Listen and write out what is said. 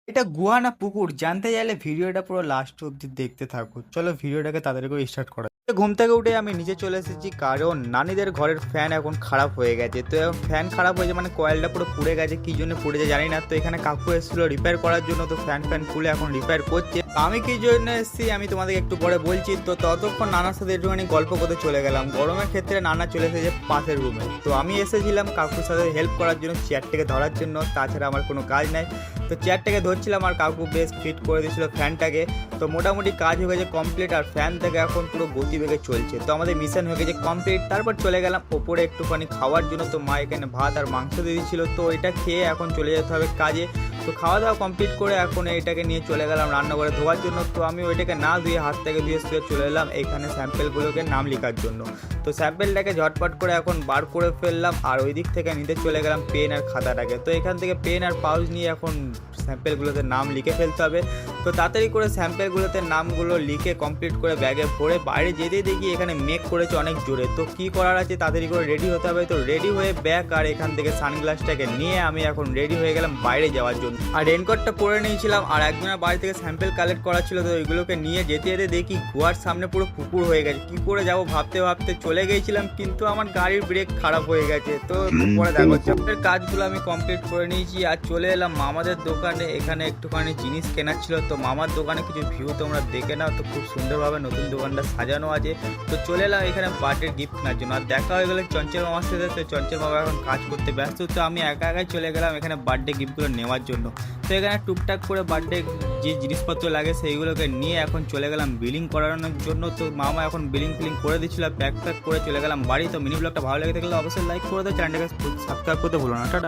এটা গুহা না পুকুর জানতে চাইলে ভিডিওটা পুরো লাস্ট অব্দি দেখতে থাকো। চলো ভিডিওটাকে তাড়াতাড়ি করে স্টার্ট করা যাক। ঘুম থেকে উঠে আমি নিচে চলে এসেছি, কারণ নানিদের ঘরের ফ্যান এখন খারাপ হয়ে গেছে। তো এখন ফ্যান খারাপ হয়েছে মানে কয়েলটা পুরো পুড়ে গেছে, কি জন্য পুড়েছে জানি না। তো এখানে কাকু এসেছিল রিপেয়ার করার জন্য, তো ফ্যান খুলে এখন রিপেয়ার করছে। তো আমি কি জন্য এসেছি আমি তোমাদেরকে একটু পরে বলছি। তো ততক্ষণ নানার সাথে একটুখানি গল্প করতে চলে গেলাম। গরমের ক্ষেত্রে নানা চলে এসেছে পাশের রুমে, তো আমি এসেছিলাম কাকুর সাথে হেল্প করার জন্য, চেয়ারটাকে ধরার জন্য। তাছাড়া আমার কোনো কাজ নাই। তো চেয়ারটাকে ধরছিলাম আর কাকু বেশ ফিট করে দিয়েছিল ফ্যানটাকে। তো মোটামুটি কাজ হয়ে গেছে কমপ্লিট, আর ফ্যান থেকে এখন পুরো গতিবেগে চলছে। তো আমাদের মিশন হয়ে গেছে কমপ্লিট। তারপর চলে গেলাম ওপরে একটুখানি খাওয়ার জন্য। তো মা এখানে ভাত আর মাংস দিয়ে দিয়েছিল, তো এটা খেয়ে এখন চলে যেতে হবে কাজে। তো খাওয়া দাওয়া কমপ্লিট করে এখন এটাকে নিয়ে চলে গেলাম রান্নাঘরে ধোয়ার জন্য। তো আমি ওইটাকে না ধুয়ে হাত থেকে ধুয়ে শুয়ে চলে এলাম এখানে স্যাম্পেলগুলোকে নাম লেখার জন্য। তো স্যাম্পেলটাকে ঝটপট করে এখন বার করে ফেললাম, আর ওই দিক থেকে নিতে চলে গেলাম পেন আর খাতাটাকে। তো এখান থেকে পেন আর পাউচ নিয়ে এখন স্যাম্পেলগুলোতে নাম লিখে ফেলতে হবে। তো তাড়াতাড়ি করে স্যাম্পেলগুলোতে নামগুলো লিখে কমপ্লিট করে ব্যাগে ভরে বাইরে যেতেই দেখি এখানে মেঘ করেছে অনেক জোরে। তো কি করার আছে, তাড়াতাড়ি করে রেডি হতে হবে। তো রেডি হয়ে ব্যাগ আর এখান থেকে সানগ্লাসটাকে নিয়ে আমি এখন রেডি হয়ে গেলাম বাইরে যাওয়ার জন্য। আর রেনকোটটা পরে নিয়েছিলাম, আর একজনের বাড়ি থেকে স্যাম্পেল কালেক্ট করা ছিল। তো ওইগুলোকে নিয়ে যেতে যেতে দেখি গুহার সামনে পুরো পুকুর হয়ে গেছে। কি করে যাব ভাবতে ভাবতে চলে গিয়েছিলাম, কিন্তু আমার গাড়ির ব্রেক খারাপ হয়ে গেছে। তো পরে দেখো চ্যাপ্টার কাজগুলো আমি কমপ্লিট করে নিয়েছি আর চলে এলাম মামাদের দোকানে। এখানে একটুখানি জিনিস কেনার ছিল। তো মামার দোকানে কিছু ভিউ তোমরা দেখে নাও। তো খুব সুন্দরভাবে নতুন দোকানটা সাজানো আছে। তো চলে এলাম এখানে বার্থডে গিফট কেনার জন্য। আর দেখা হয়ে গেলে চঞ্চল মামার সাথে। তো চঞ্চল মামা এখন কাজ করতে ব্যস্ত, তো আমি একা একাই চলে গেলাম এখানে বার্থডে গিফটগুলো নেওয়ার জন্য। তো এখানে টুকটাক করে বার্থডে যে জিনিসপত্র লাগে সেইগুলোকে নিয়ে এখন চলে গেলাম বিলিং করানোর জন্য। তো মামা এখন বিলিং করে দিচ্ছিল, প্যাক করে চলে গেলাম বাড়ি। তো মিনি ব্লগটা ভালো লেগে থাকলে অবশ্যই লাইক করে দাও, চ্যানেলটাকে সাবস্ক্রাইব করতে ভুলো না। টাটা।